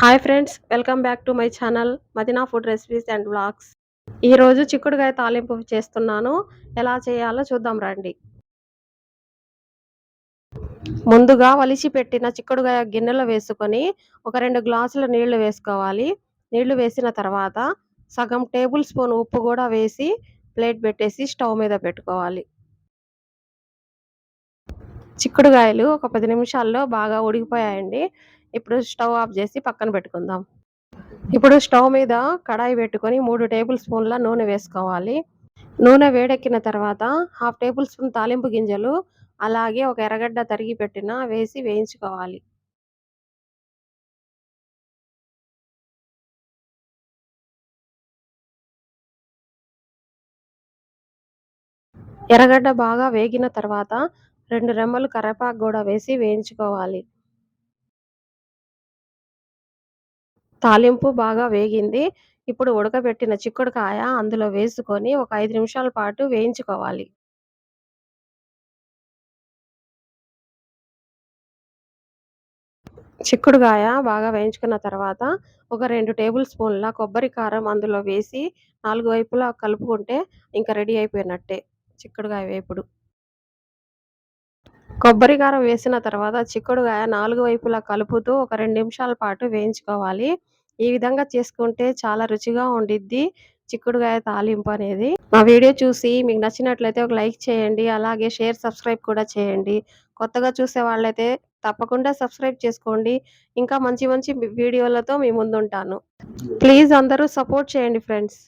Hi friends, welcome back to my channel Madina food recipes and vlogs. ఈరోజు చిక్కుడుగాయ తాలింపు చేస్తున్నాను. ఎలా చేయాలో చూద్దాం రండి. ముందుగా వలిచి పెట్టిన చిక్కుడుగాయ గిన్నెలో వేసుకొని ఒక 2 గ్లాసుల నీళ్లు వేసుకోవాలి. నీళ్లు వేసిన తర్వాత సగం టేబుల్ స్పూన్ ఉప్పు కూడా వేసి ప్లేట్ పెట్టేసి స్టవ్ మీద పెట్టుకోవాలి. చిక్కుడుగాయలు ఒక 10 నిమిషాల్లో బాగా ఉడికిపోయాయండి. ఇప్పుడు స్టవ్ ఆఫ్ చేసి పక్కన పెట్టుకుందాం. ఇప్పుడు స్టవ్ మీద కడాయి పెట్టుకొని 3 టేబుల్ స్పూన్ల నూనె వేసుకోవాలి. నూనె వేడెక్కిన తర్వాత హాఫ్ టేబుల్ స్పూన్ తాలింపు గింజలు, అలాగే ఒక ఎర్రగడ్డ తరిగి పెట్టిన వేసి వేయించుకోవాలి. ఎర్రగడ్డ బాగా వేగిన తర్వాత 2 రెమ్మలు కరివేపాకు కూడా వేసి వేయించుకోవాలి. తాలింపు బాగా వేగింది. ఇప్పుడు ఉడకబెట్టిన చిక్కుడుకాయ అందులో వేసుకొని ఒక 5 నిమిషాల పాటు వేయించుకోవాలి. చిక్కుడుగాయ బాగా వేయించుకున్న తర్వాత ఒక 2 టేబుల్ స్పూన్ల కొబ్బరి కారం అందులో వేసి 4 వైపులా కలుపుకుంటే ఇంకా రెడీ అయిపోయినట్టే చిక్కుడుగాయ వేపుడు. కొబ్బరి కారం వేసిన తర్వాత చిక్కుడుగాయ 4 వైపులా కలుపుతూ ఒక 2 నిమిషాల పాటు వేయించుకోవాలి. ఈ విధంగా చేసుకుంటే చాలా రుచిగా ఉండిద్ది చిక్కుడుగాయ తాలింపు అనేది. మా వీడియో చూసి మీకు నచ్చినట్లయితే ఒక లైక్ చేయండి. అలాగే షేర్, సబ్స్క్రైబ్ కూడా చేయండి. కొత్తగా చూసే వాళ్ళైతే తప్పకుండా సబ్స్క్రైబ్ చేసుకోండి. ఇంకా మంచి మంచి వీడియోలతో మీ ముందుంటాను. ప్లీజ్ అందరూ సపోర్ట్ చేయండి ఫ్రెండ్స్.